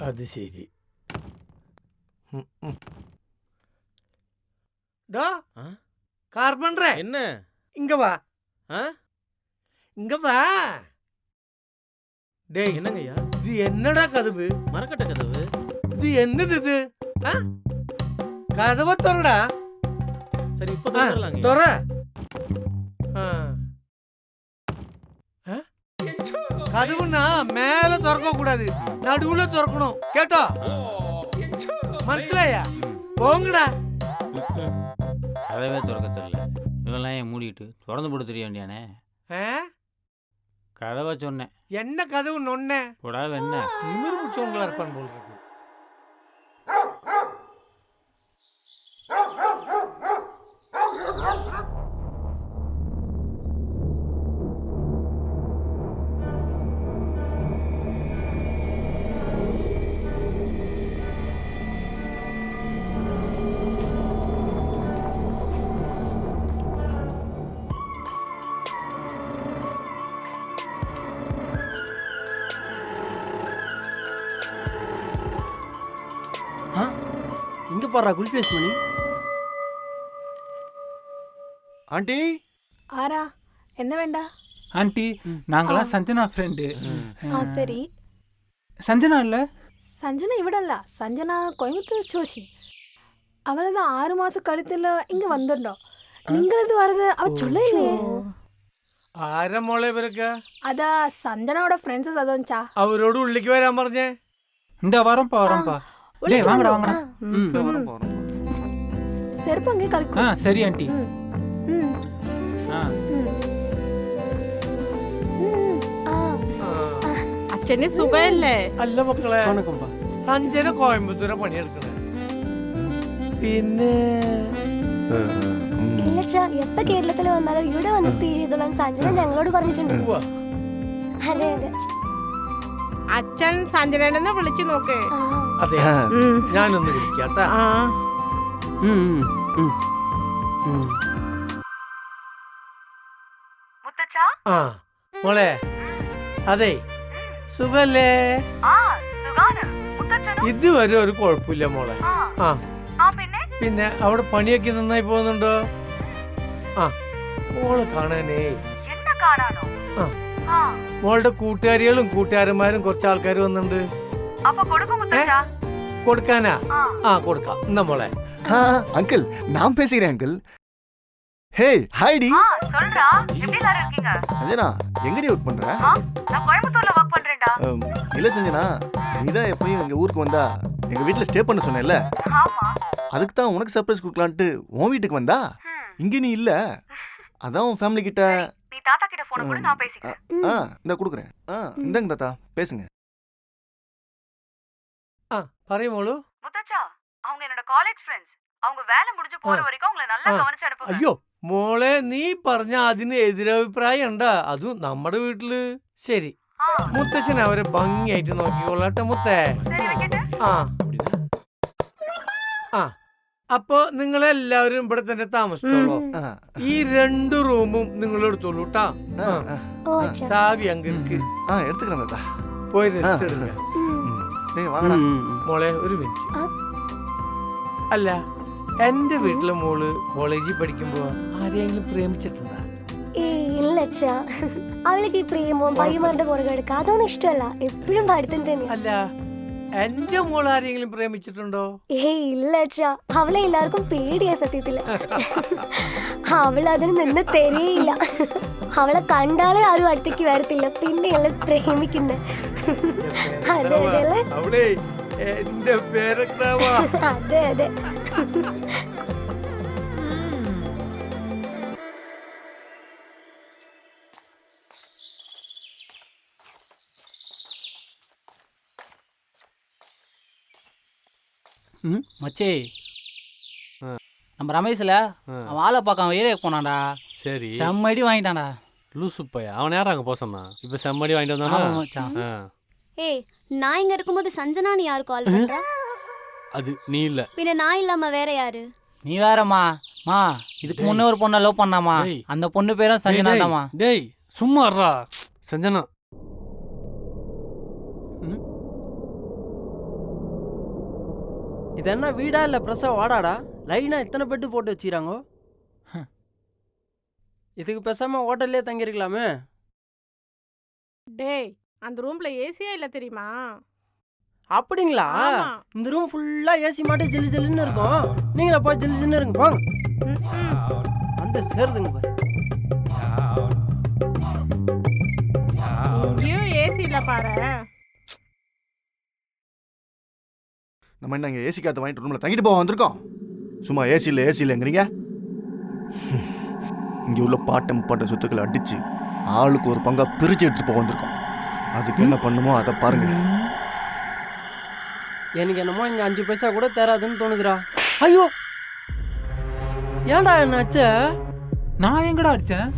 அது சரி. கார்பன்ரே என்ன இங்க வா. இங்க வா. டேய் என்னங்கய்யா? இது என்னடா கதவு? மரக்கட்ட கதவு. இது என்னது இது? கதவை திறடா. சரி இப்ப திறக்கலாங்க. திற. கதவுனா மேல திறக்க கூடாது, நடுவுல திறக்கணும். கேட்டா மனசிலாயா? போங்கடா. கதவே திறக்க தெரியல. இவெல்லாம் ஏன் மூடிட்டு திறந்து போட்டு தெரிய வேண்டியானே. கதவை சொன்னேன். என்ன கதவு நொன்ன? போடா என்ன திமிரு பிடிச்சவங்களா இருப்பான் போல் இருக்கு. இங்க பாரு குல்பி மணி. ஆண்டி ஆரா என்ன வேண்டா? ஆண்டி நாங்களாம் சஞ்சனா ஃப்ரெண்டு. சரி. சஞ்சனா இல்ல? சஞ்சனா இவிடல்ல. சஞ்சனா கோயம்புத்தூர் சோசி. அவளதான் 6 மாசம் கழுத்துல இங்க வந்துட்டோம். நீங்களது வரது அவ சொல்ல இல்லையே. ആരാ മോളെ ഇവരൊക്കെ? അതാ സഞ്ജനയുടെ ഫ്രണ്ട്സ് അതോച്ചാ. അവരോട് ഉള്ളിലേക്ക് വരാൻ പറഞ്ഞേ. இந்த வரம்பா வரம்பா. டேய் வாங்கடா வாங்கடா. வரோம் போறோம். செருப்பு அங்கே கலக்கு. சரி ஆண்டி. അച്ഛന് സുഖല്ലേ? അല്ല മക്കളെ, സഞ്ജന കോയമ്പത്തൂരെ പണിയെടുക്കണേ. പിന്നെ ഇല്ലച്ചാ എപ്പ കേരളത്തിൽ വന്നാലും ഇവിടെ വന്ന് സ്റ്റേ ചെയ്തോളാൻ സഞ്ജന ഞങ്ങളോട് പറഞ്ഞിട്ടുണ്ട്. അതെ അതെ. അച്ഛൻ സഞ്ജനനെ വിളിച്ചു നോക്ക്. അതെ ഞാനൊന്ന് വിളിക്കാട്ടാ. ആ മോളെ, അതെ സുഖല്ലേ? ഇതുവരെ ഒരു കുഴപ്പമില്ല മോളെ. പിന്നെ അവിടെ പണിയൊക്കെ നന്നായി പോകുന്നുണ്ടോ? മോളെ കാണാനേ. മോളുടെ കൂട്ടുകാരികളും കൂട്ടുകാരന്മാരും കുറച്ച് ആൾക്കാർ വന്നിട്ടുണ്ട്. കൊടുക്കാനാ? കൊടുക്കാം. എന്നാ മോളെ. அங்கிள் நான் பேசுகிறேன் அங்கிள். ஹே ஹாய்டி. சொல்றா, எப்படி எல்லாரும் இருக்கீங்க? சஞ்சனா எங்கடி வர்க் பண்ற? நான் கோயம்புத்தூர்ல வர்க் பண்றேன்டா. இல்ல சஞ்சனா, நீதான் எப்பயும் எங்க ஊருக்கு வந்தா எங்க வீட்ல ஸ்டே பண்ண சொன்னேல்ல? ஆமா. அதுக்கு தான் உனக்கு சர்ப்ரைஸ் கொடுக்கலாம்னு உன் வீட்டுக்கு வந்தா. இங்க நீ இல்ல. அதான் உன் ஃபேமிலி கிட்ட. நீ தாத்தா கிட்ட போன் கொடு, நான் பேசிக்கிறேன். இந்த கொடுக்குறேன். இந்தாங்க தாத்தா பேசுங்க. പറയൂ മോളു. முத்தச்சா, அவங்க என்னோட காலேஜ் ஃப்ரெண்ட்ஸ். அவங்க வேலை முடிஞ்சு போற வரைக்கும் உங்களை நல்லா கவனிச்சு அனுப்புங்க. അയ്യോ മോളെ, നീ പറഞ്ഞ അതിന് എതിരഭിപ്രായം ഉണ്ടാ? അതും നമ്മുടെ വീട്ടില്. ശരി, മുത്തശ്ശൻ അവരെ ഭംഗിയായിട്ട് നോക്കിക്കോളട്ടെ മുത്തേ. അപ്പൊ നിങ്ങളെല്ലാവരും ഇവിടെ തന്നെ താമസിച്ചോളൂ. ഈ 2 റൂമും നിങ്ങൾ എടുത്തോളൂ ട്ടാ. സാവി അങ്കിൾക്ക് എടുത്തുக்கிறேன் தாத்தா. പോയി റെസ്റ്റ് എടുക്ക. മോളെ ഒരു മിനിറ്റ്. അല്ല, എന്റെ വീട്ടിലെ മോള് കോളേജിൽ പഠിക്കുമ്പോ ആരെയെങ്കിലും പ്രേമിച്ചിട്ടുണ്ടാ? ഇല്ലച്ചാ, അവൾക്ക് ഈ പ്രേമവും പയ്യന്മാരുടെ പുറകെ എടുക്കുക അതൊന്നും ഇഷ്ടമല്ല. എപ്പോഴും പഠിത്തം തന്നെയാ. അല്ല, എന്റെ മോൾ ആരെങ്കിലും പ്രേമിച്ചിട്ടുണ്ടോ? ഇല്ലച്ചാ, അവളെ എല്ലാവർക്കും പേടിയാ സത്യത്തില്. അവളതിന് നിന്ന് തരേയില്ല. അവളെ കണ്ടാലേ ആരും അടുത്തേക്ക് വരത്തില്ല. പിന്നെ എല്ലാം പ്രേമിക്കുന്ന. അതെ അതെ അവളെ എന്റെ പേരക്രാവാ. അതെ അതെ. மச்சே, நம்ம ரமேஷ்ல அவன் ஆளை பார்க்க அவன் ஏரியாவுக்கு போனான்டா. சரி, செம்மடி வாங்கிட்டான்டா. லூசு பையா, அவன் நேரம் அங்கே போக சொன்னான். இப்போ செம்மடி வாங்கிட்டு வந்தானா மச்சான். ஏய், நான் இங்க இருக்கும்போது சஞ்சனா நீ யாரு கால் பண்ற? அது நீ இல்ல. பின்ன நான் இல்லாம வேற யாரு? நீ வேறம்மா. மா, இதுக்கு முன்னே ஒரு பொண்ணை லவ் பண்ணாமா, அந்த பொண்ணு பேரும் சஞ்சனா தாமா. டேய் சும்மா இருடா. சஞ்சனா இது என்ன வீடா இல்லை ப்ரெஸ்ஸாக வாடாடா லைனாக இத்தனை பெட்டு போட்டு வச்சுக்கிறாங்க. இதுக்கு பேசாமல் ஹோட்டல்லே தங்கியிருக்கலாமே. டேய் அந்த ரூம்ல ஏசியே இல்ல தெரியுமா? அப்படிங்களா? ஆமா. இந்த ரூம் ஃபுல்லாக ஏசி மாட்டி ஜில்லு ஜில்லுன்னு இருக்கும். நீங்களே போய் ஜில்லு ஜில்லுன்னு இருங்க போங்க. வந்து சேருதுங்க பாரு. இங்கேயும் ஏசி இல்ல பாரு. நம்ம என்ன இங்கே ஏசி காற்று வாங்கிட்டு ரூமில் தங்கிட்டு போக வந்திருக்கோம். சும்மா ஏசி இல்லைங்கிறீங்க. இங்கே உள்ள பாட்டம் முப்பாட்ட சொத்துக்களை அடித்து ஆளுக்கு ஒரு பங்கா பிரித்து எடுத்துட்டு போக வந்திருக்கோம். அதுக்கு என்ன பண்ணுமோ அதை பாருங்க. எனக்கு என்னமோ இங்கே 5 பைசா கூட தராதுன்னு தோணுதுடா. ஐயோ ஏன்டா என்னாச்சு? நான் எங்கடா அடிச்சேன்?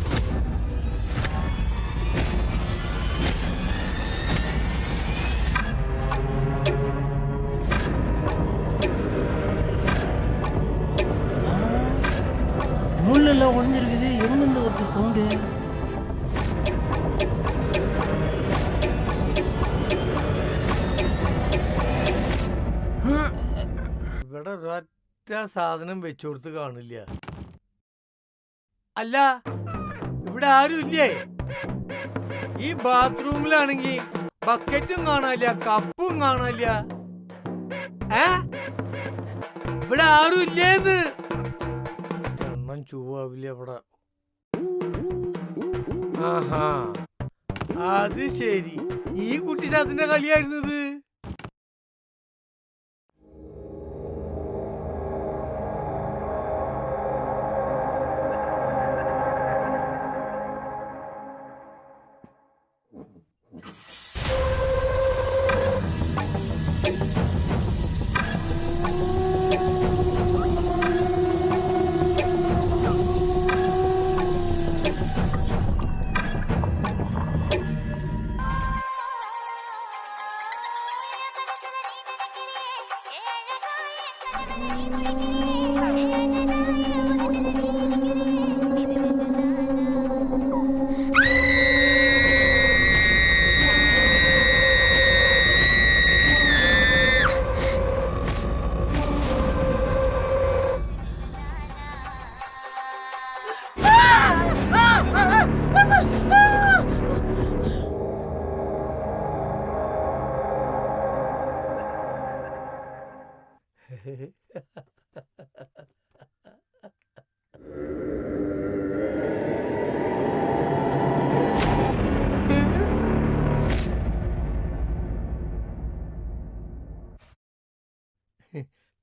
முள்ளெல்லாம் ஒழிஞ்சிருக்குது. எங்கிருந்து வருது சவுண்டு? ഇവിടെ ഒരൊറ്റ സാധനം വെച്ചു കൊടുത്ത് കാണില്ല. അല്ല ഇവിടെ ആരും ഇല്ലേ? ഈ ബാത്റൂമിലാണെങ്കി ബക്കറ്റും കാണാനില്ല, കപ്പും കാണാനില്ല. ഇവിടെ ആരും ഇല്ലേന്ന്. എണ്ണം ചൂവാവില്ല ഇവിടെ. ആഹാ അത് ശരി, ഈ കുട്ടി ചാത്തിന്റെ കളിയായിരുന്നത്.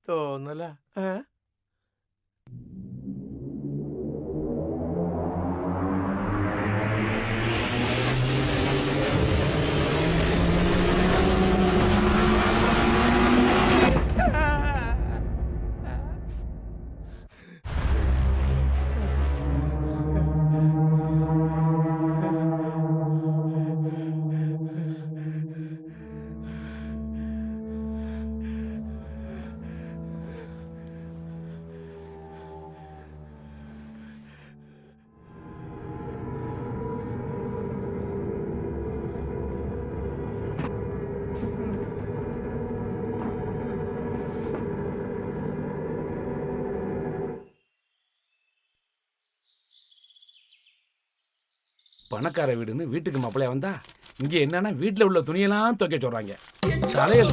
തോന്നല. பணக்கார வீடுன்னு வீட்டுக்கு மாப்பிள்ளையா வந்தா இங்க என்னன்னா வீட்டுல உள்ள துணியெல்லாம் துவைக்க சொல்றாங்க. தலையில்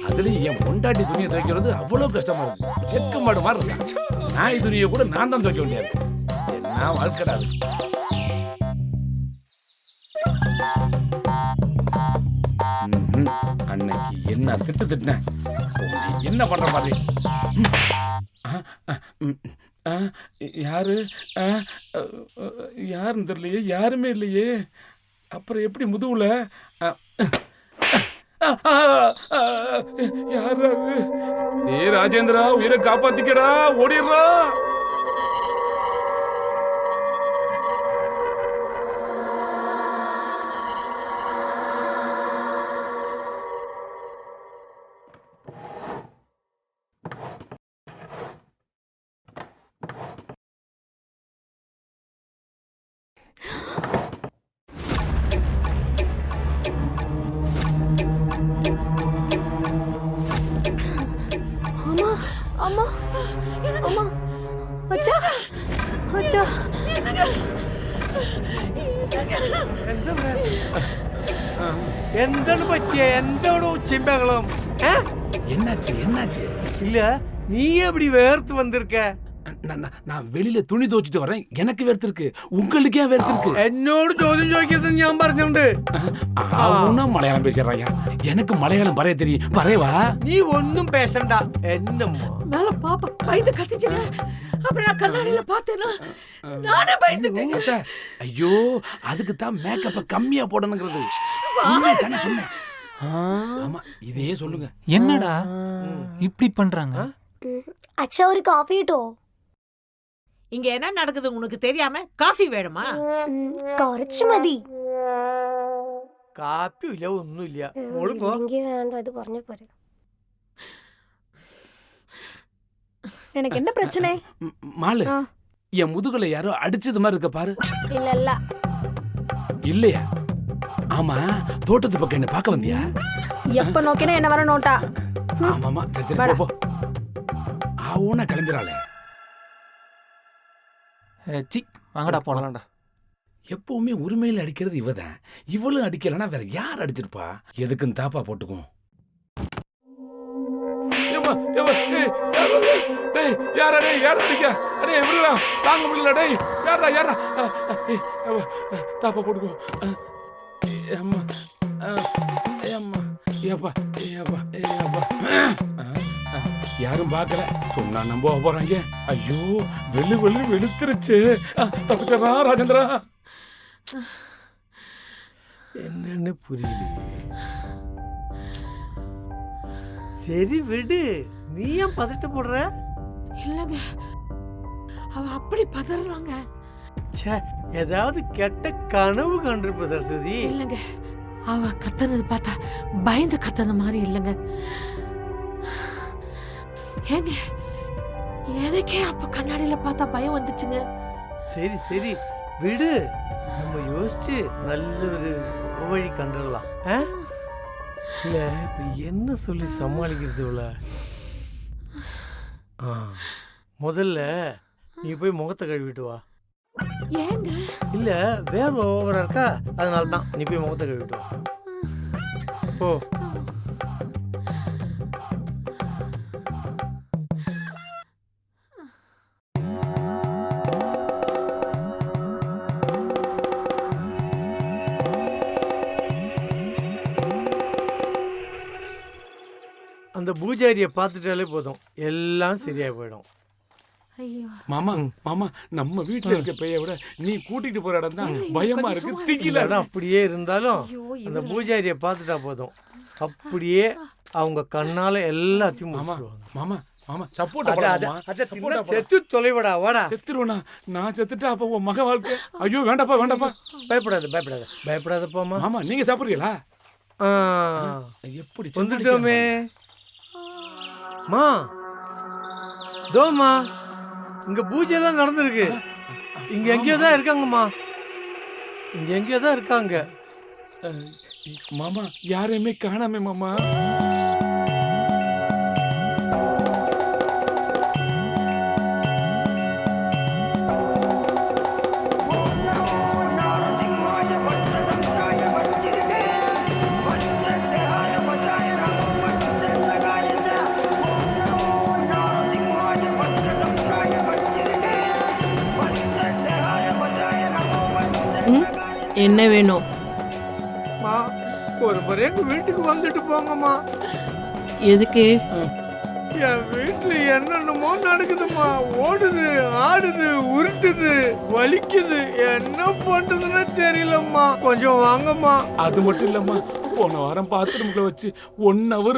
அதுலயும் என் பொண்டாட்டி துணியை துவைக்கிறது அவ்வளவு கஷ்டமா இருக்கு. செக்கு மாடு மாதிரி இருக்கா. நாய் துணியை கூட நான் தான் துவைக்க வேண்டியது. என்ன வாழ்க்கடா அது. அன்னைக்கு என்ன திட்டுன என்ன பண்ற மாதிரி. யாரு யாருன்னு தெரியலையே, யாருமே இல்லையே. அப்புறம் எப்படி முதுகுல யாரு? ஏ ராஜேந்திரா, உயிரை காப்பாத்திக்கடா, ஓடிடுறா. എന്താണ് പറ്റിയ എന്താണ് ഉച്ചയും ബഹളം என்னாச்சு இல்ல நீ எப்படி வேர்த்து வந்திருக்க நான் வெளியில துணி துவைச்சிட்டு வரேன், எனக்கு வேர்த்திருக்கு, உங்களுக்கு ஏன் வேர்த்திருக்கு? എന്നോട് ചോദ്യം ചോദിക്കരുത് ഞാൻ പറഞ്ഞിട്ടുണ്ട്. அவனும் மலையாளம் பேசுறாயா, எனக்கு மலையாளம் பறைய தெரியும், பறையவா? நீ ஒன்னும் பேசண்டா. என்னம்மா மேல பாப்பா பயந்து கத்திச்சுங்க. அப்புறம் நான் கண்ணாடியில பார்த்தேன்னா நானே பயந்துட்டேன். ஐயோ, அதுக்கு தான் மேக்கப்ப கம்மியா போடணுங்கிறது. நீங்க தானே சொன்னேன். ஆமா, இதே சொல்லுங்க. என்னடா இப்படி பண்றாங்க? அச்சா ஒரு காஃபி டோ. இங்க என்ன நடக்குது உனக்கு தெரியாம காஃபி வேணுமா? കുറച്ച് മതി. കാപ്പിയില്ല ഒന്നുമില്ല. മോളുങ്കോ വേണ്ട, അത് പറഞ്ഞ പോരെ. எனக்கு என்ன பிரச்சனை? மாலு, என் முதுகுல யாரோ அடிச்சது மாதிரி இருக்க பாரு. இல்ல இல்ல. இல்லையா? ஆமா, தோட்டத்து பக்கம் என்ன பார்க்க வந்தியா? எப்ப நோக்கினா என்ன வர நோட்டா? ஆமாமா, சரி சரி போ. ஆவுனா கிளம்பிராளே. சி வாங்கடா போலாம்டா. எப்பவுமே உரிமையில அடிக்கிறது இவதான். இவளும் அடிக்கலன்னா வேற யார் அடிச்சிருப்பா? எதுக்கும் தாப்பா போட்டுக்கும். தாங்க முடியல டேய். யாரா தாப்பா போட்டுக்கும். யாரும் பாக்கல, சொன்னா நம்ப போறாங்க. ஐயோ, வெளுத்துருச்சு. தப்பிச்சா ராஜேந்திரா. என்னன்னு புரியல. சரி விடு, நீ ஏன் பதட்டப்படுற? இல்லங்க, அவ அப்படி பதறாங்க. ச்சே, ஏதாவது கெட்ட கனவு கண்டிருப்ப சரஸ்வதி. இல்லங்க, அவ கத்தனது பார்த்தா பயந்து கத்தன மாதிரி இல்லங்க. ஏங்க, எனக்கே அப்ப கண்ணாடியில பார்த்தா பயம் வந்துச்சுங்க. சரி சரி விடு, நம்ம யோசிச்சு நல்ல ஒரு வழி கண்டுடலாம். இல்ல இப்ப என்ன சொல்லி சமாளிக்கிறது இவ்வள? முதல்ல நீ போய் முகத்தை கழுவிட்டு வா. ஏங்க? இல்ல வேர்வை ஓவரா இருக்கா, அதனால தான். நீ போய் முகத்தை கழுவிட்டு வா போ. அந்த பூஜாரியை பார்த்துட்டாலே போதும், எல்லாம் சரியா போயிடும். ஐயோ மாமா, மாமா, நம்ம வீட்டுல இருக்க பைய விட நீ கூட்டிட்டு போற இடம் தான் பயமா இருக்கு. திகில அப்படியே இருந்தாலும் அந்த பூஜாரியை பார்த்துட்டா போதும், அப்படியே அவங்க கண்ணால எல்லாத்தையும் முடிச்சிடுவாங்க. மாமா, மாமா, சப்போர்ட் செத்து தொலைவடா, வாடா. செத்துருவனா? நான் செத்துட்டா அப்ப உன் மக வாழ்க்கை. ஐயோ, வேண்டாப்பா வேண்டாப்பா. பயப்படாத போமா. மாமா, நீங்க சாப்பிடுறீங்களா? எப்படி வந்துட்டோமே மா. தோமா, இங்க பூஜை எல்லாம் நடந்திருக்கு. இங்க எங்கேயோ தான் இருக்காங்கம்மா, இங்க எங்கேயோ தான் இருக்காங்க. மாமா, யாரையுமே காணாமே மாமா. என்ன வேணும்? ஒரு முறை எங்க வீட்டுக்கு வந்துட்டு போங்கம்மா. எதுக்கு? என் வீட்டுல என்னென்னமோ நடக்குதுமா. ஓடுது, ஆடுது, உருட்டுது, வலிக்குது. என்ன பண்றதுன்னு தெரியலம்மா. கொஞ்சம் வாங்கம்மா. அது மட்டும் இல்லம்மா, போன வாரம் பாத்ரூம்ல வச்சு 1 hour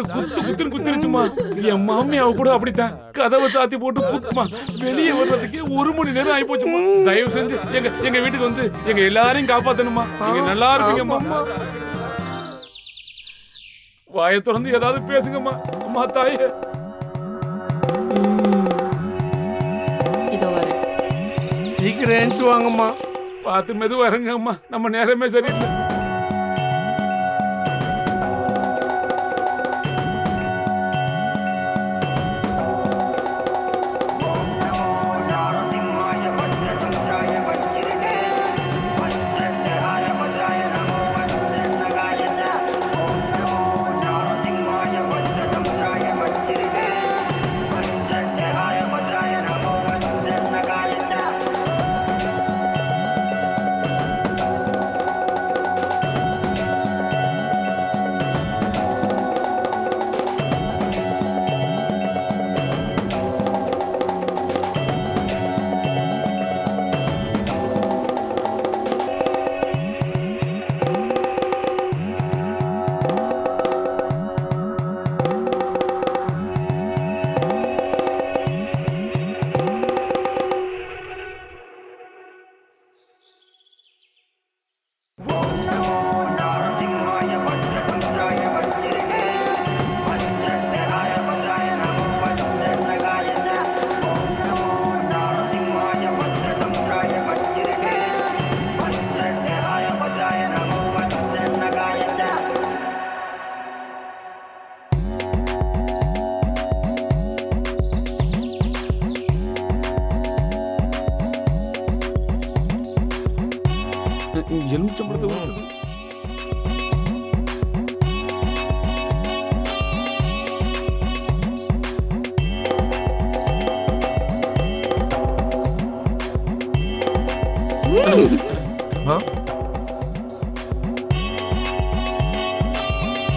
குத்துருச்சுமா. என் மாமியாவ கூட அப்படித்தான் கதவை சாத்தி போட்டு குத்துமா. வெளியே வர்றதுக்கு 1 மணி நேரம் ஆகி போச்சுமா. தயவு செஞ்சு எங்க வீட்டுக்கு வந்து எங்க எல்லாரையும் காப்பாத்தணுமா. நீங்க நல்லா இருப்பீங்கம்மா. வாயை திறந்து ஏதாவது பேசுங்கம்மா. அம்மா தாயே. இதோ வர. சீக்கிரம் ஏஞ்சி வாங்கம்மா. பார்த்து மெதுவா இறங்கம்மா, நம்ம நேரமே சரியில்லை.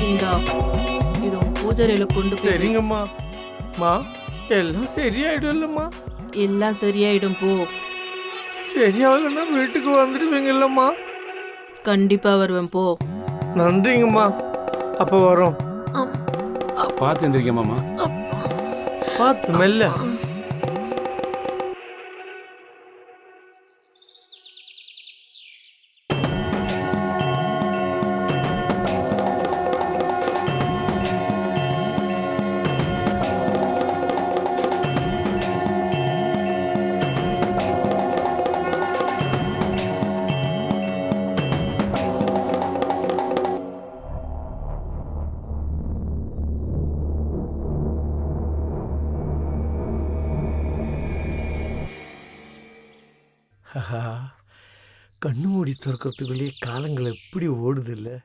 இந்தா இது உன் பூஜையில கொண்டு போய் சரிங்கம்மா. மா எல்லாம் சரியாயிடும் இல்லம்மா? எல்லாம் சரியாயிடும் போ. சரியாகலன்னா வீட்டுக்கு வந்துடுவீங்கல்லம்மா? கண்டிப்பா வருவேன் போ. நன்றிங்கம்மா. அப்போ வரோம். பார்த்து எந்திரிக்க மாமா. பார்த்து மெல்ல. ஆஹா, கண்ணு மூடி திறக்கிறதுக்குள்ளேயே காலங்கள் எப்படி ஓடுது இல்லை?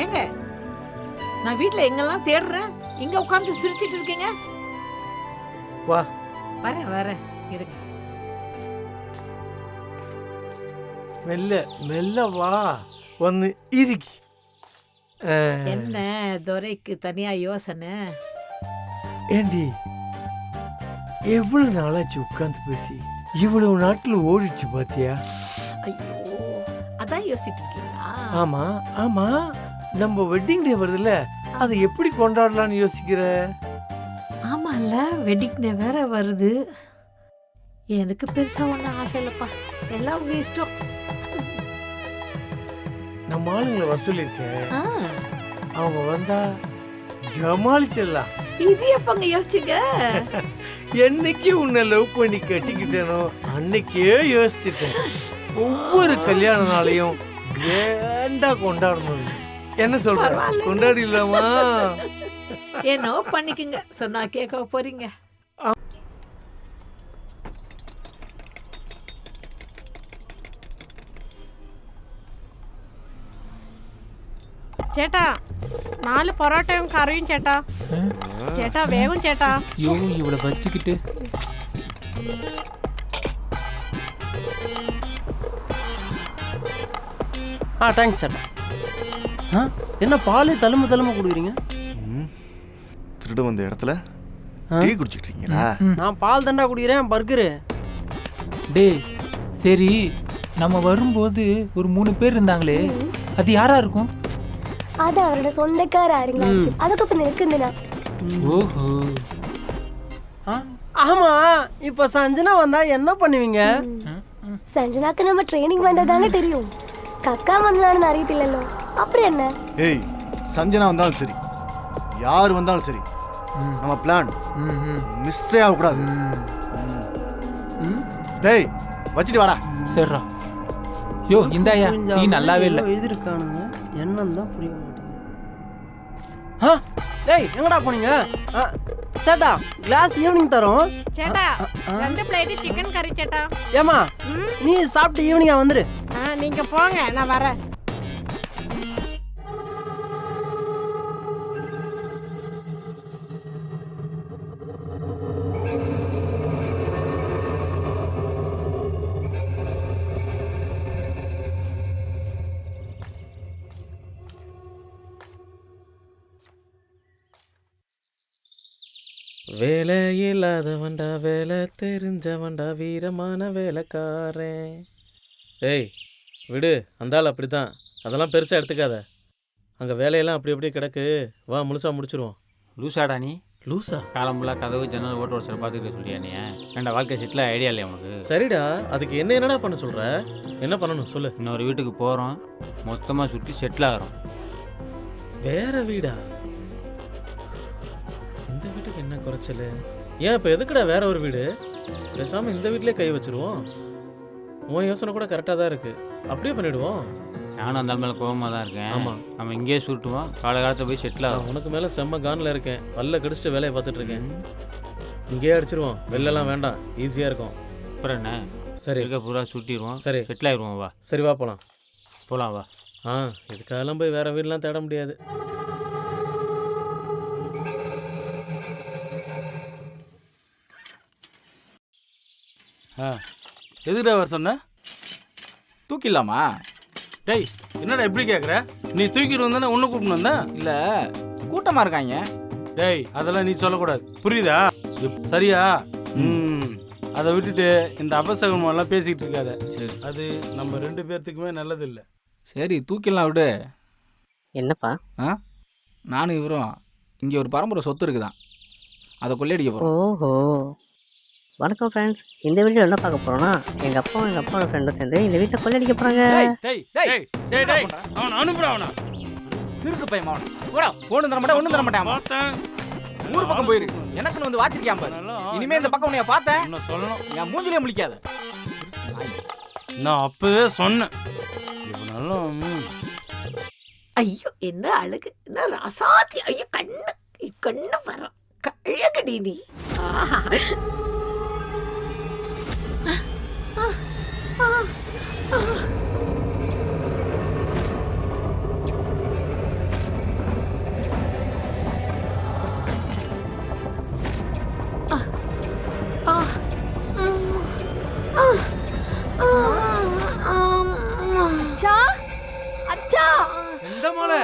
ஏங்க நான் வீட்ல எங்கெல்லாம் தேடுறேன், இங்க உட்கார்ந்து சிரிச்சிட்டு இருக்கீங்க. வா. வரேன் இருங்க. மெல்ல மெல்ல வா. ஒன்று இருக்கு. என்ன துரைக்கு தனியா யோசனை? ஏண்டி எவ்வளவு நாளாச்சு உட்கார்ந்து பேசி? இவ்வளவு நாட்டில் ஓடிச்சு பாத்தியா? ஐயோ அதான் யோசிச்சுட்டு இருக்கீங்களா? ஆமா ஆமா, நம்ம வெட்டிங் டே வருதுல்ல, அதை எப்படி கொண்டாடலாம்னு யோசிக்கிற? ஆமால, வெட்டிங் டே வேற வருது. எனக்கு பெருசா ஒன்றும் ஆசை இல்லப்பா, எல்லாம் உங்க இஷ்டம். நம்ம ஆளுங்களை வர சொல்லியிருக்கேன். ஆ, அவங்க வந்தா ஜமாளிச்சிடலாம். இது எப்பங்க யோசிச்சுங்க? என்னைக்கு உன்னை லவ் பண்ணி கட்டிக்கிட்டேனோ அன்னைக்கே யோசிச்சுட்டேன். ஒவ்வொரு கல்யாண நாளையும் கிராண்டா கொண்டாடணும். என்ன சொல்ற? பரவாயில்லைங்க. கொண்டாடிடலாமா? என்னோ பண்ணிக்கங்க, சொன்னா கேட்க போறீங்க. ചേട്ടാ 4 പൊറോട്ടയും കറിയും ചേട്ടാ. ചേട്ടാ വേഗം ചേട്ടാ. யோ இவளை வச்சுக்கிட்டு தேங்க்ஸ் சேட்டா. என்ன பால் தழும்பு தழும்பு கொடுக்குறீங்க? திருட வந்த இடத்துல டீ குடிச்சிட்டு இருக்கீங்களா? நான் பால் தண்டா குடிக்கிறேன். பர்கரு. டேய் சரி, நம்ம வரும்போது ஒரு 3 பேர் இருந்தாங்களே, அது யாரா இருக்கும்? அது அவரோட சொந்தக்கார ஆளுங்களா இருக்கு. அதுக்கப்புறம் இருக்குதுண்ணா. ஓஹோ, ஆமா, இப்ப சஞ்சனா வந்தா என்ன பண்ணுவீங்க? சஞ்சனாக்கு நம்ம ட்ரைனிங் வந்ததானே தெரியும். கக்கா வந்ததானு அறியத்தில்லല്ലോ. அப்புறம் என்ன? ஏய், சஞ்சனா வந்தாலும் சரி, யார் வந்தாலும் சரி, நம்ம பிளான் மிஸ்ஸே ஆகக்கூடாது. டேய் வச்சுட்டு வாடா. சரிடா. யோ இந்தாயா, டீ நல்லாவே இல்லை. எழுதிருக்கானுங்க, என்னன்னு தான் புரிய மாட்டேங்குது. டேய் எங்கடா போனீங்க? சேட்டா கிளாஸ் ஈவினிங் தரோம். ചേട്ടാ 2 പ്ലേറ്റ് ചിക്കൻ കറി ചേട്ടാ. ஏமா நீ சாப்பிட்டு ஈவினிங்கா வந்துரு. நீங்க போங்க, நான் வரேன். வேலை இல்லாதவன்டா, வேலை தெரிஞ்சவன்டா, வீரமான வேலைக்காரன். ஏய் விடு, அந்த ஆள் அப்படி தான், அதெல்லாம் பெருசாக எடுத்துக்காத. அங்கே வேலையெல்லாம் அப்படி அப்படியே கிடக்கு, வா முழுசாக முடிச்சிருவோம். லூசாடா நீ? லூசா? காலம் ஃபுல்லாக கதவு ஜன்னல் ஓட்டு ஒரு சில பார்த்துக்கிட்டு சொல்லியா நீ? ஏன்டா வாழ்க்கை செட்டில் ஐடியா இல்லையா உனக்கு? சரிடா, அதுக்கு என்னடா பண்ண சொல்கிற? என்ன பண்ணணும் சொல்லு. இன்னொரு வீட்டுக்கு போகிறோம், மொத்தமாக சுற்றி செட்டில் ஆகிறோம். வேற வீடா? இந்த வீட்டுக்கு என்ன குறைச்சல்? ஏன் இப்போ எதுக்குடா வேற ஒரு வீடு? பேசாமல் இந்த வீட்டிலே கை வச்சிருவோம். உன் யோசனை கூட கரெக்டாக தான் இருக்குது, அப்படியே பண்ணிவிடுவோம். நானும் அந்த மேலே கோபமாக தான் இருக்கேன். ஆமாம், நம்ம இங்கேயே சுருட்டுவோம், காலகாலத்தில் போய் செட்டில் ஆகும். உனக்கு மேலே செம்ம கானில் இருக்கேன், பல்ல கடிச்சிட்டு வேலையை பார்த்துட்டு இருக்கேன். இங்கேயே அடிச்சிருவோம், வெளிலலாம் வேண்டாம், ஈஸியாக இருக்கும். அப்புறம் என்ன, சரி இருக்க பூரா சுட்டிடுவோம், சரி செட்டில் ஆயிடுவோம். வா சரி வா போகலாம். போகலாம் வா. இதுக்காகலாம் போய் வேற வீடெலாம் தேட முடியாது. எதுக்குடா வர சொன்ன? தூக்கிடலாமா? டேய் என்னடா எப்படி கேட்குற? நீ தூக்கிட்டு வந்தானே ஒன்று கூப்பிட்டு வந்தா? இல்லை கூட்டமாக இருக்காங்க. டேய் அதெல்லாம் நீ சொல்லக்கூடாது, புரியுதா? சரியா? அதை விட்டுட்டு இந்த அபசகமெல்லாம் பேசிக்கிட்டு இருக்காத. சரி, அது நம்ம 2 பேர்த்துக்குமே நல்லது இல்லை. சரி தூக்கிடலாம் விடு. என்னப்பா? நானும் இவரும் இங்கே ஒரு பரம்பரை சொத்து இருக்குதான், அதை கொள்ளையடிக்க போகிறோம். ஓஹோ, வணக்கம் ஃப்ரெண்ட்ஸ். இந்த வீடியோ என்ன பார்க்க போகிறோன்னா, எங்கள் அப்பாவும் எங்கள் அப்பாவோட ஃப்ரெண்டும் சேர்ந்து இந்த வீட்டை கொள்ளையடிக்க போகிறாங்க. அவனை அனுப்புடா. அவனை திருட்டு பையன் அவன் ஒன்றும் தர மாட்டேன், ஒன்றும் தர மாட்டேன். பார்த்தேன் ஊர் பக்கம் போயிரு, எனக்குன்னு வந்து வாச்சிருக்கான் பாரு. இனிமே இந்த பக்கம் உன்னைய பார்த்தேன் என்ன சொல்லணும், என் மூஞ்சிலே முழிக்காத. நான் அப்பவே சொன்னேன் இவனெல்லாம். ஐயோ என்ன அழகு, என்ன ரசாத்தி. ஐயோ கண்ணு வர அழகடி நீ. അച്ഛാ അച്ഛാ എന്താ മോളെ?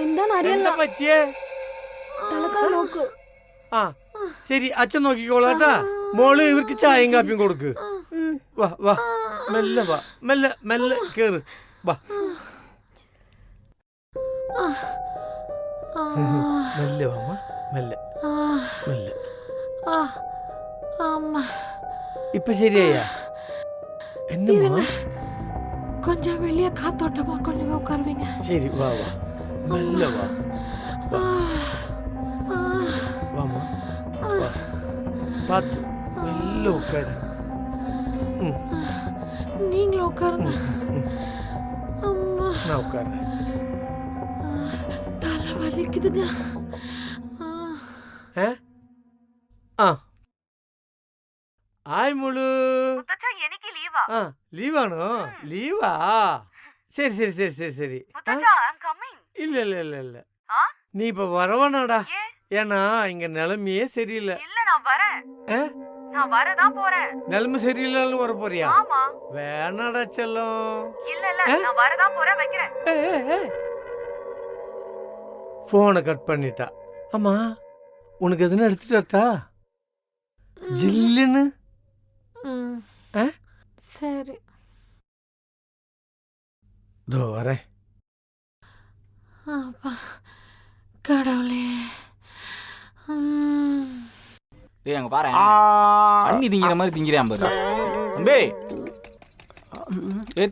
എന്താണ് അറിയില്ല. പറ്റിയേ? തലക്കാൾ നോക്കൂ. ആ ശരി, അച്ഛൻ നോക്കിക്കോളാട്ടാ. മോള് ഇവർക്ക് ചായയും കാപ്പിയും കൊടുക്ക്. വാ വാ, മെല്ലെ വാ, മെല്ലെ മെല്ലെ കേറ് വാ. മെല്ലെ വാ, മെല്ലെ മെല്ലെ. ഇപ്പൊ ശരിയായാ? என்னம்மா? கொஞ்சம் வெளியே காத்தோட்டமா கொஞ்சம் உட்காருவீங்க? சரி வா வா, மெல்ல வா. வாமா வா, பார்த்து மெல்ல உட்காரு. நீங்களும் உட்காருங்க. அம்மா நான் உட்கார்றேன். தலை வலிக்குதுங்க. ஆய் முழு. முத்தச்சா எனக்கு லீவா? லீவானோ? லீவா? சரி சரி சரி சரி சரி. முத்தச்சா ஐ அம் கமிங். இல்ல இல்ல இல்ல இல்ல, நீ இப்ப வரவனாடா. ஏன்னா இங்க நிலைமையே சரியில்லை. இல்ல நான் வரேன். நான் வரதான் போறேன். நிலைமை சரியில்லைன்னு வர போறியா? ஆமா. வேணாடா செல்லம். இல்ல இல்ல நான் வரதான் போறேன், வைக்கிறேன். போனை கட் பண்ணிட்டா. ஆமா உனக்கு எதுனா எடுத்துட்டாட்டா? ஜில்லுன்னு. சரி இதோ வரேன். கடவுளே. டேய் அங்கே பாரு, அண்ணி திங்கிற மாதிரி திங்கிறேன் பாரு. தம்பி,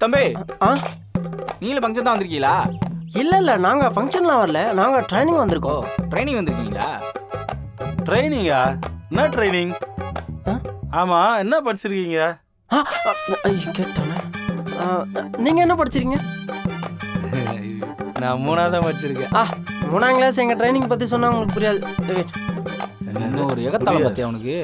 தம்பி, நீங்களும் ஃபங்க்ஷன் தான் வந்திருக்கீங்களா? இல்லை நாங்கள் ஃபங்க்ஷன்லாம் வரல, நாங்கள் ட்ரைனிங் வந்திருக்கோம். ட்ரைனிங் வந்திருக்கீங்களா? ட்ரைனிங்கா? என்ன ட்ரைனிங்? ஆமா, என்ன படிச்சிருக்கீங்க? கேட்டானே. நீங்கள் என்ன படிச்சிருக்கீங்க? நான் 3ஆவது படிச்சிருக்கேன். 3ஆம் கிளாஸ். எங்கள் ட்ரைனிங் பற்றி சொன்னால் உங்களுக்கு புரியாது. இன்னும் ஒரு எகத்தாளம் பற்றி அவனுக்கு.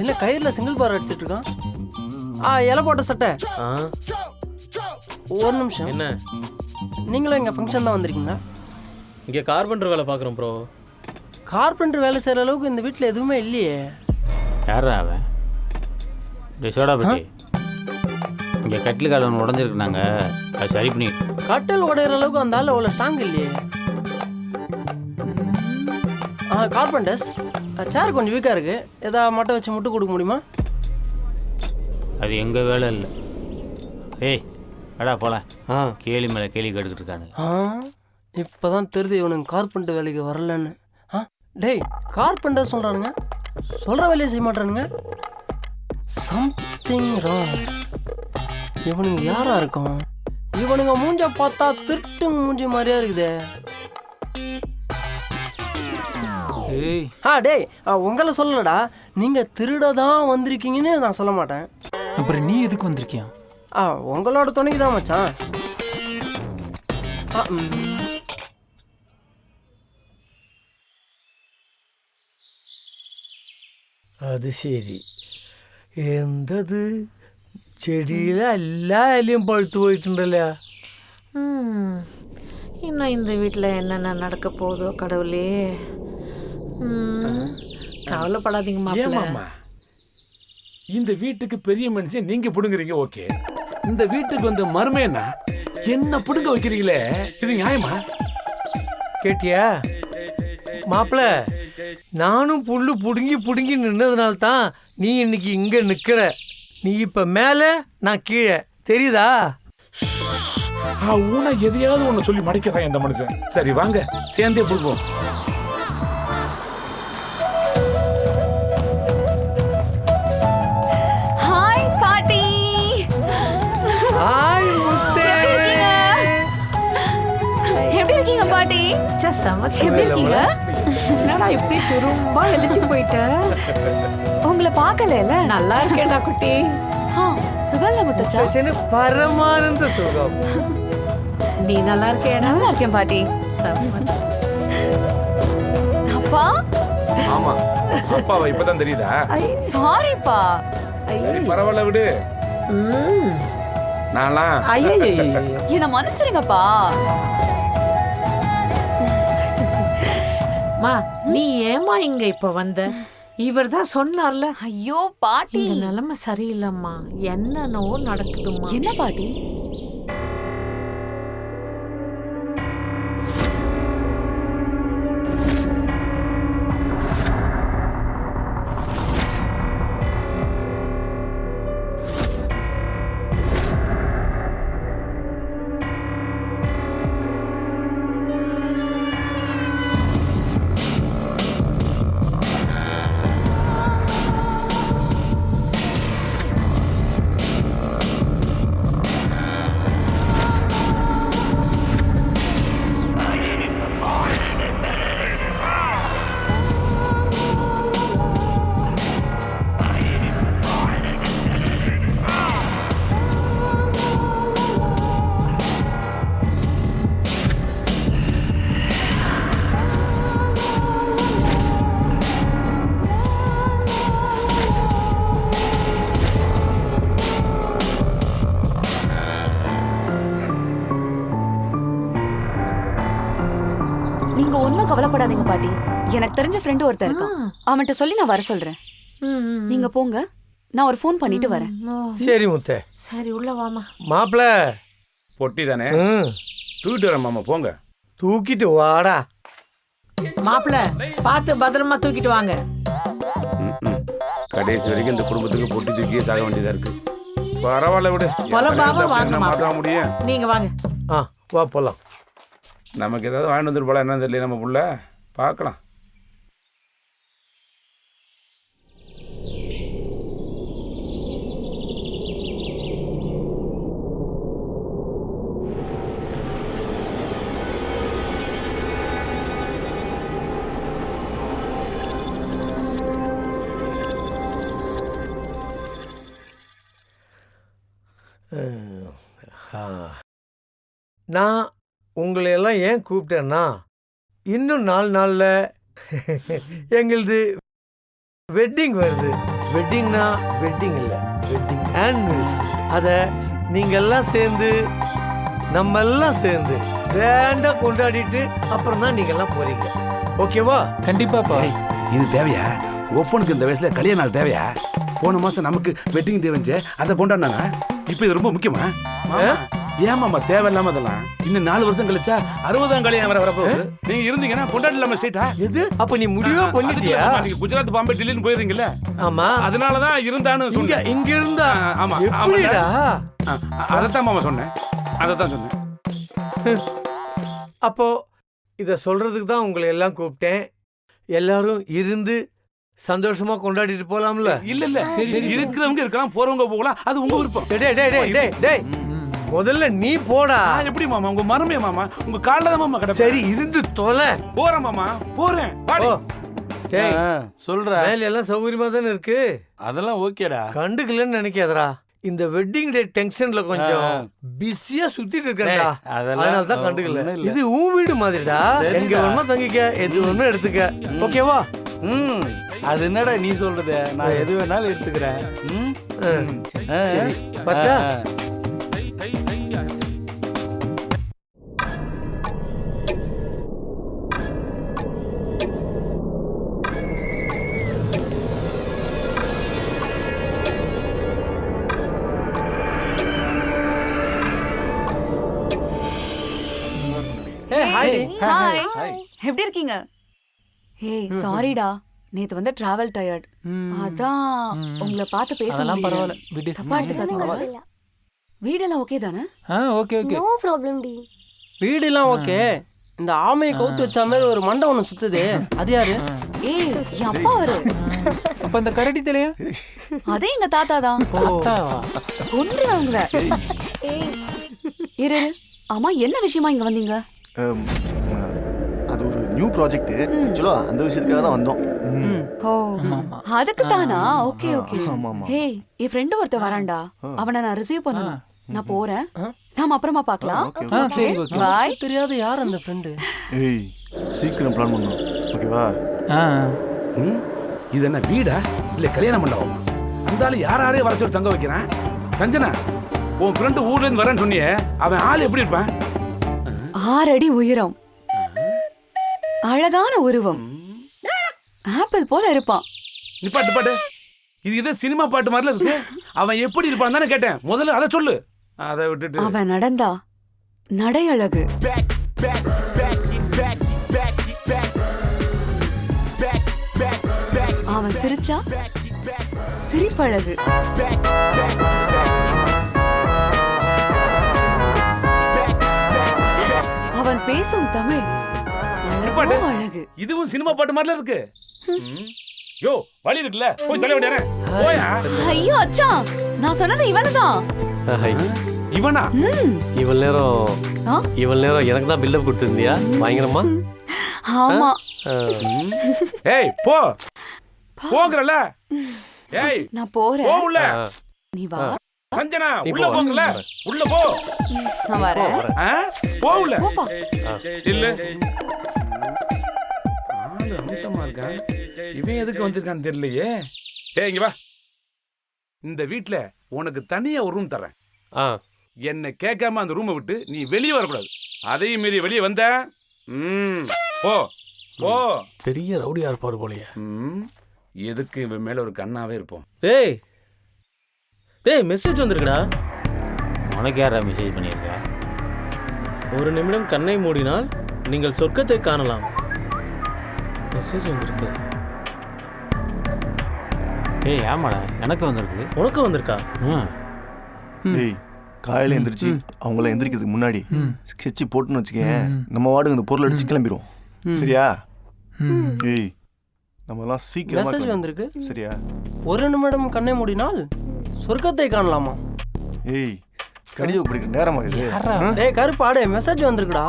இல்லை கயிறில் சிங்கிள் பார் அடிச்சிட்டு இருக்கான். இலை போட்ட சட்டை. ஒரு நிமிஷம். என்ன, நீங்களும் எங்கள் ஃபங்க்ஷன் தான் வந்திருக்கீங்களா? இங்கே கார்பெண்டர் வேலை பார்க்குறோம் ப்ரோ. கார்பெண்டர் வேலை செய்கிற அளவுக்கு இந்த வீட்டில் எதுவுமே இல்லையே. யாரா அவன்? டிசோடா பற்றி இங்கே கட்டில் கால் ஒன்று உடஞ்சிருக்கு, நாங்கள் அது சரி பண்ணி. கட்டில் உடையிற அளவுக்கு அந்த ஆள் அவ்வளோ ஸ்ட்ராங் இல்லையே. கார்பெண்டர்ஸ், சேர் கொஞ்சம் வீக்காக இருக்குது, எதாவது மட்டும் வச்சு முட்டு கொடுக்க முடியுமா? அது எங்கள் வேலை இல்லை. ஏய் அடா போகலாம். கேலி மேலே கேலி கேட்டுக்கிட்டு இருக்கானுங்க. இப்போ தான் தெரியுது இவனுங்க கார்பெண்டர் வேலைக்கு வரலன்னு. டேய், கார்பெண்டர் சொல்கிறானுங்க, சொல்கிற வேலையை செய்ய மாட்டானுங்க. Something wrong. இவனுங்க யாரா இருக்கும்? இவனுங்க மூஞ்ச பார்த்தா திருட்டுங்க மூஞ்சி மாதிரியா இருக்குதே. டேய், உங்களை சொல்லலடா, நீங்கள் திருட தான் வந்திருக்கீங்கன்னு நான் சொல்ல மாட்டேன். அப்புறம் நீ எதுக்கு வந்திருக்கியா? உங்களோட துணைக்கு தான் மச்சான். അത് ശരി. എന്തത്? ചെടിയിലെ എല്ലാ ഇലയും പഴുത്തു പോയിട്ടുണ്ടല്ലോ. இன்னும் அப்புறம் இந்த வீட்டில் என்னென்ன நடக்க போதோ கடவுளே. கவலைப்படாதீங்க மாப்பிள்ள. ஏமாமா இந்த வீட்டுக்கு பெரிய மனுஷன் நீங்க புடுங்குறீங்க, ஓகே. இந்த வீட்டுக்கு வந்த மருமையனா என்ன புடுங்க வைக்கிறீங்களே, இது நியாயமா? கேட்டியா மாப்பிள்ள? நானும் புல்லு புடுங்கி புடுங்கி நின்னதுனால்தான் நீ இன்னைக்கு இங்க நிக்கிற. நீ இப்ப மேல, நான் கீழே, தெரியுதா? ஊனா எதையாவது ஒண்ணு சொல்லி மடைக்கிறான் இந்த மனுஷன். சரி வாங்க சேர்ந்தே புடுவோம். ஹாய் பாட்டி. ஹாய் முத்தே. எப்படி இருக்கீங்க பாட்டி? எப்படி இருக்கீங்க? என்னடா இப்படி திரும்ப எழுச்சி போயிட்ட? உங்களை பார்க்கல. நல்லா இருக்கேடா குட்டி. சுகல்ல முத்தச்சா? பரமானந்த சுகம். நீ நல்லா இருக்கேடா? நல்லா இருக்கேன் பாட்டி. அப்பா? ஆமா, அப்பாவை இப்பதான் தெரியுதா? சாரிப்பா. சரி பரவாயில்ல விடு. நான்லாம் என்ன மன்னிச்சிருங்கப்பா. மா நீ ஏமா இங்க இப்ப வந்த? இவர் தான் சொன்னார்ல. ஐயோ பாட்டி, நிலைமை சரியில்லைம்மா, என்னன்னோ நடக்குதுமா. என்ன பாட்டி? நீங்க ஒன்னும் கவலைப்படாதீங்க பாட்டி. எனக்கு தெரிஞ்ச ஃப்ரெண்ட் ஒருத்தர் இருக்கான், அவன்கிட்ட சொல்லி நான் வர சொல்றேன். நீங்க போங்க, நான் ஒரு ஃபோன் பண்ணிட்டு வரேன். சரி முத்தே. சரி உள்ள வாமா. மாப்பிள்ள பொட்டி தானே, தூக்கிட்டு வரேன் மாமா. போங்க, தூக்கிட்டு வாடா. மாப்பிள்ள பார்த்து பத்திரமா தூக்கிட்டு வாங்க. கடைசி வரைக்கும் இந்த குடும்பத்துக்கு பொட்டி தூக்கியே சாக வேண்டியதா இருக்கு. பரவாயில்ல விடு, கொலபாம வாங்க மாப்பிள்ள. முடியும். நீங்க வாங்க. வா போலாம். நமக்கு ஏதாவது வாங்கிட்டு வந்துட்டு போல, என்னன்னு தெரியல நம்ம புள்ள. பார்க்கலாம். நான் உங்களை எல்லாம் ஏன் கூப்பிட்டேன்னா, இன்னும் 4 நாளில் எங்களது வெட்டிங் வருது. வெட்டிங்னா வெட்டிங் இல்லை, வெட்டிங் ஆனிவர்சரி. அதை நீங்கள்லாம் சேர்ந்து, நம்ம எல்லாம் சேர்ந்து கிராண்டாக கொண்டாடிட்டு அப்புறம் தான் நீங்கள்லாம் போகிறீங்க. ஓகேவா? கண்டிப்பாப்பா. இது தேவையா? ஒப்பனுக்கு இந்த வயசுல கல்யாண நாள் தேவையா? போன மாசம் நமக்கு வெட்டிங் டே வந்து அதை கொண்டாடினாங்க. இப்போ இது ரொம்ப முக்கியமா? ஏன் மாமா தேவையில்லாம அதெல்லாம்? இன்னும் 4 வருஷம் கழிச்சா 60ஆம் கல்யாணம் வரப்போகுது. நீங்க இருந்தீங்கன்னா கொண்டாடலாமா ஸ்ட்ரெயிட்டா? எது? அப்ப நீ முடிவா பண்ணிட்டியா? நீங்க குஜராத், பாம்பே, டெல்லின்னு போயிருங்கல்ல. ஆமா, அதனாலதான் இருந்தான்னு சொன்னேன். இங்க இருந்தா? ஆமா, அதைத்தான் மாமா சொன்னேன், அதைத்தான் சொன்னேன். அப்போ இத சொல்றதுக்கு தான் உங்களை எல்லாம் கூப்பிட்டேன். எல்லாரும் இருந்து சந்தோஷமா கொண்டாடிட்டு போலாம்ல? இல்ல இருக்கிறவங்க இருக்கலாம், போறவங்க போகலாம், அது உங்க விருப்பம். முதல்ல நீ போடா. எப்படி மாமா? உங்க மருமையா மாமா? உங்க கால்ல தான் மாமா கிடப்பேன். சரி இருந்து தொலை. போறேன் மாமா, போறேன். சொல்ற வேலை எல்லாம் சௌகரியமா தானே இருக்கு? அதெல்லாம் ஓகேடா. கண்டுக்கலன்னு நினைக்காதடா. இந்த வெட்டிங் டே டென்ஷன்ல கொஞ்சம் பிஸியா சுத்திட்டு இருக்கேன்டா, அதனால தான் கண்டுக்கல. இது உன் வீடு மாதிரிடா, எங்க வேணுமா தங்கிக்க, எது வேணுமா எடுத்துக்க. ஓகேவா? அது என்னடா நீ சொல்றது? நான் எது வேணாலும் எடுத்துக்கிறேன். ஹாய் ஹாய் எப்படி இருக்கீங்க? ஏய் சாரிடா, நேத்து வந்து டிராவல் டயர்ட், அதான் உங்களை பார்த்து பேச பரவாயில்ல விடு. தப்பா எடுத்துக்காதீங்க. வீடெல்லாம் ஓகே தானே? ஓகே ஓகே, நோ ப்ராப்ளம் டி. வீடுலாம் ஓகே. இந்த ஆமையை கவுத்து வச்ச மாதிரி ஒரு மண்டை ஒன்று சுத்துது, அது யாரு? ஏய் என் அப்பா அவரு. அப்ப இந்த கரடி தலையா? அதே எங்க தாத்தா தான். கொன்றுவாங்க. இரு, ஆமா என்ன விஷயமா இங்க வந்தீங்க? அது ஒரு நியூ ப்ராஜெக்ட். ஆக்சுவலா அந்த விஷயத்துக்காக தான் வந்தோம். ஓ அதுக்கு தானா? Okay okay. ஏய் என் ஃப்ரெண்ட் ஒருத்த வரான்டா, அவனை நான் ரிசீவ் பண்ணணும். நான் போறேன், நாம அப்புறமா பார்க்கலாம். சரி ஓகே. பாய். தெரியாத யார் அந்த ஃப்ரெண்டு? ஏய் சீக்கிரம் பிளான் பண்ணணும், ஓகேவா? இது என்ன வீடா இல்ல கல்யாண மண்டபமா? அந்த ஆளு யாரையும் வர சொல்லி தங்க வைக்கிறான். சஞ்சனா, உன் ஃப்ரெண்டு ஊர்ல இருந்து வரேன்னு சொன்னியே, அவன் ஆள் எப்படி இருப்பான்? 6 அடி உயரம், அழகான உருவம், ஆப்பிள் போல இருப்பான். நிப்பாட்டு, இது இதே சினிமா பாட்டு மாதிரில இருக்கு. அவன் எப்படி இருப்பான் தானே கேட்டேன். முதல்ல அதை சொல்லு. அதை விட்டுட்டு அவன் நடந்தா நடை அழகு, அவன் சிரிச்சா சிரிப்பழகு, அவன் பேசும் தமிழ் அழகு. இதுவும் சினிமா பாட்டு மாதிரில இருக்கு. யோ வழி இருக்குல்ல, போய் தலை விடுறே. போயா. ஐயோ அச்சா, நான் சொன்னது இவனதான். இவனா? இவள் நேரம் எனக்கு தான் பில்டப் கொடுத்திருந்தியா? பயங்கரமா. ஆமா. ஏய் போ போங்கறல. ஏய் நான் போறேன். போ உள்ள. நீ வா. சஞ்சனா உள்ள போங்கல. உள்ள போ. நான் வரேன். போ உள்ள. போப்பா. இல்ல. ஆளு அம்சமா இருக்கா. இவன் எதுக்கு வந்திருக்கான்னு தெரியலையே. ஏய் இங்க வா. இந்த வீட்ல உனக்கு தனியா ஒரு ரூம் தரேன். என்ன கேட்காம அந்த ரூமை விட்டு நீ வெளியே வரக்கூடாது. அதையும் மீறி வெளியே வந்த போ போ. பெரிய ரவுடியா இருப்பாரு போலயே. எதுக்கு இவன் மேல ஒரு கண்ணாவே இருப்போம். டேய் மெசேஜ் வந்திருக்குடா. உனக்கு யாரா மெசேஜ் பண்ணியிருக்கா? 1 நிமிடம் கண்ணை மூடினால் நீங்கள் சொர்க்கத்தை காணலாம். மெசேஜ் வந்திருக்கு. ஏய் ஆமாடா, எனக்கு வந்திருக்கு. உனக்கு வந்திருக்கா? டேய் காலையில் எந்திரிச்சு அவங்கள எந்திரிக்கிறதுக்கு முன்னாடி ஸ்கெட்ச் போட்டுன்னு வச்சுக்கேன், நம்ம வார்டுக்கு அந்த பொருள் அடிச்சு கிளம்பிடுவோம். சரியா? ஏய் நம்மலாம் சீக்கிரம் மெசேஜ் வந்திருக்கு. சரியா? 1 நிமிடம் கண்ணை மூடினால் சொர்க்கத்தை காணலாமா? ஏய் கடிதம் படிக்கிற நேரமா இது? டேய் கருப்பாடே, மெசேஜ் வந்திருக்குடா.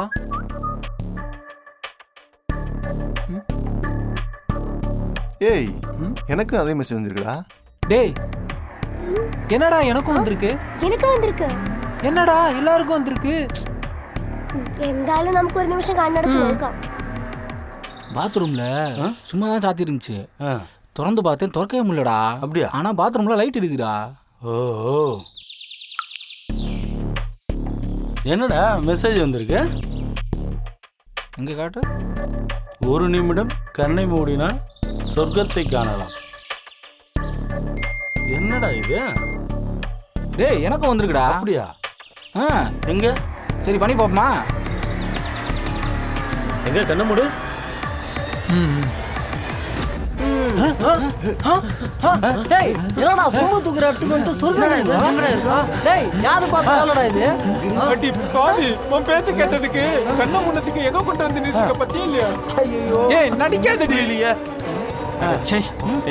ஏய் எனக்கு அதே மெசேஜ் வந்திருக்குடா. டேய் என்னடா எனக்கும் வந்திருக்கு? எனக்கு வந்திருக்கு. என்னடா எல்லாருக்கும் வந்திருக்கு? எந்தாலும் நமக்கு 1 நிமிஷம் கண்ணடிச்சு நோக்கம். பாத்ரூம்ல சும்மா தான் சாத்தி இருந்துச்சு. திறந்து பார்த்தேன், திறக்கவே முடியலடா. அப்படியா? ஆனா பாத்ரூம்ல லைட் இருக்குடா. ஓ என்னடா மெசேஜ் வந்திருக்கு? எங்க காட்டு. 1 நிமிடம் கண்ணை மூடினால் சொர்க்கத்தை காணலாம். என்னடா இது? டேய் எனக்கும் வந்திருக்குடா. அப்படியா? எங்க? சரி பண்ணி பாப்போமா? எங்க கண்ணை மூடு. டேய் என்னடா சும்மா தூக்குற எடுத்துக்கிட்டு சொல்றடா இது. டேய் யாரு பார்த்தாலடா இது? அடி பாவி, உன் பேச்ச கேட்டதுக்கு கண்ண முன்னதுக்கு எங்க கொண்டு வந்து நிறுத்துக்க பத்தியே இல்லையா? ஐயோ ஏய் நடிக்காதடி இல்லையா? சே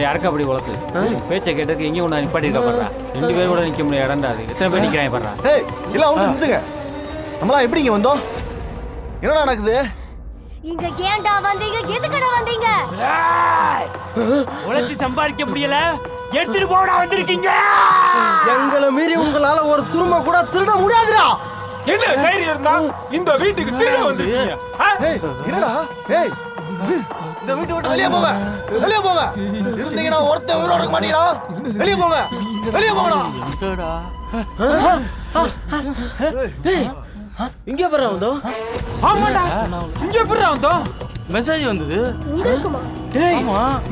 யாருக்கு அப்படி உழக்கு? பேச்சை கேட்டதுக்கு எங்கேயும் ஒன்று நிப்பாட்டி இருக்கா பாடுறா. 2 பேர் கூட நிற்க முடியாது. இடம்டா அது. எத்தனை பேர் நிற்கிறாங்க பாடுறா. ஏய் இல்லை அவங்க நிறுத்துங்க. நம்மளாம் எப்படி இங்கே வந்தோம்? என்னடா நடக்குது? இங்க ஏன்டா வந்தீங்க? எதுக்குடா வந்தீங்க? உழைச்சி சம்பாதிக்க முடியல, எடுத்துட்டு போடா வந்திருக்கீங்க. எங்களை மீறி உங்களால ஒரு துரும்ப கூட திருட முடியாதுடா. என்ன தைரியம் இருந்தா இந்த வீட்டுக்கு திருட வந்திருக்கீங்க? ஏய் என்னடா? ஏய் இந்த வீட்டை விட்டு வெளியே போங்க. வெளியே போங்க. இருந்தீங்கன்னா ஒருத்தன் உயிரோட இருக்க மாட்டீங்களா? வெளியே போங்க. வெளியே போங்கடா. டேய் இங்க போறா வந்தோம். ஆமாடா, இங்க எப்படிடா வந்தோம்? மெசேஜ் வந்தது. டேய்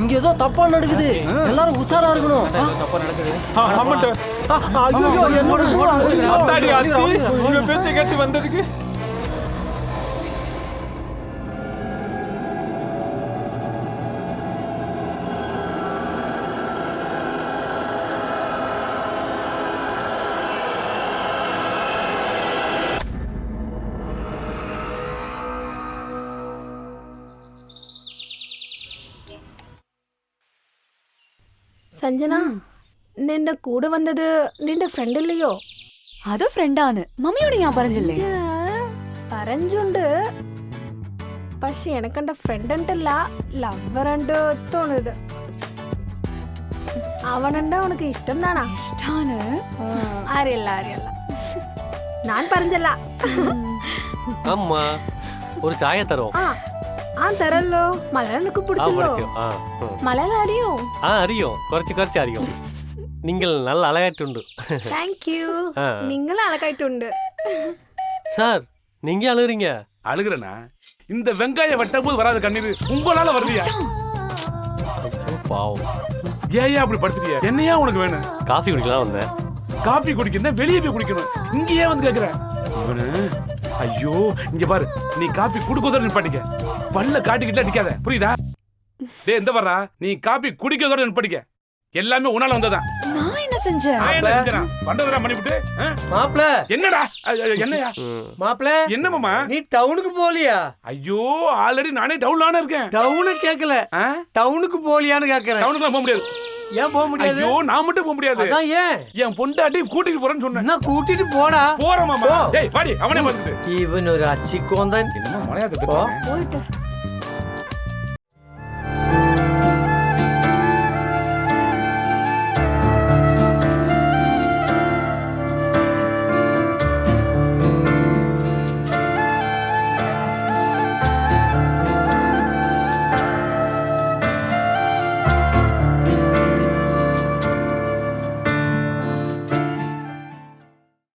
இங்க ஏதோ தப்பா நடக்குது, எல்லாரும் உஷாரா இருக்கணும். தப்பா நடக்குது. ஆமாடா. ஐயோ என்னோட அத்தாடி ஆத்தி, இவ பேச்சை கேட்டு வந்ததுக்கு സഞ്ജന നിന്റെ കൂടെ വന്നത് നിന്റെ ഫ്രണ്ട് ഇല്ലയോ? അത് ഫ്രണ്ടാണ്. മമ്മിയോട് ഞാൻ പറഞ്ഞില്ലേ? പറഞ്ഞുണ്ട്. പക്ഷെ എനക്കെന്റെ ഫ്രണ്ട് ഉണ്ടല്ല ലവർ ഉണ്ട് തോന്നുന്നത്. അവനുണ്ട് ഉനക്ക് ഇഷ്ടം താണാ? ഇഷ്ടാണ്. അറിയില്ല അറിയില്ല. ഞാൻ പറഞ്ഞല്ല. അമ്മ ഒരു ചായ തരോ? ആ തരല്ലോ. മലയാളം എനിക്ക് പിടിച്ചല്ലോ. മലയാളം അറിയോ? അറിയോ, കുറച്ച് അറിയോ. നിങ്ങൾ നല്ല അഴകായിട്ടുണ്ട്. Thank you. നിങ്ങൾ അഴകായിട്ടുണ്ട്. சார் நீங்க அழுகுறீங்க? அழுகுறேனா? இந்த வெங்காய வெட்டும் போது வராத கண்ணீர் உங்களால வருதியா? பாவம். ஏன் அப்படி படுத்துறியா? என்னையா உனக்கு வேணும்? காஃபி குடிக்கலாம் வந்தேன். காபி குடிக்கணும், வெளியே போய் குடிக்கணும். இங்கேயே வந்து கேக்குற இவனு. ஐயோ இங்க பாரு, நீ காபி குடுக்கதோட நிப்பாட்டிக்க. பல்ல காட்டிக்கிட்டு அடிக்காத, புரியுதா? டேய் இந்த வர்றா, நீ காபி குடிக்கதோட நிப்பாட்டிக்க. எல்லாமே உன்னால வந்ததான். நான் என்ன செஞ்சேன்? பண்டதரா பண்ணிவிட்டு மாப்ள என்னடா? என்னையா மாப்ள? என்ன மாமா? நீ டவுனுக்கு போலியா? ஐயோ ஆல்ரெடி நானே டவுன்ல இருக்கேன். டவுனு கேக்கல, டவுனுக்கு போலியான்னு கேக்குறேன். டவுனுக்கு போக முடியாது. ஏன் போக முடியாது? ஐயோ நான் மட்டும் போக முடியாது. அதான் ஏன்? என் பொண்டாட்டி கூட்டிட்டு போறேன்னு சொன்னேன். நான் கூட்டிட்டு போடா. போறேன் மாமா. டேய் வாடி, அவனே வந்துட்டு. இவன் ஒரு அச்சி கோந்தன். என்ன மலையாளத்தை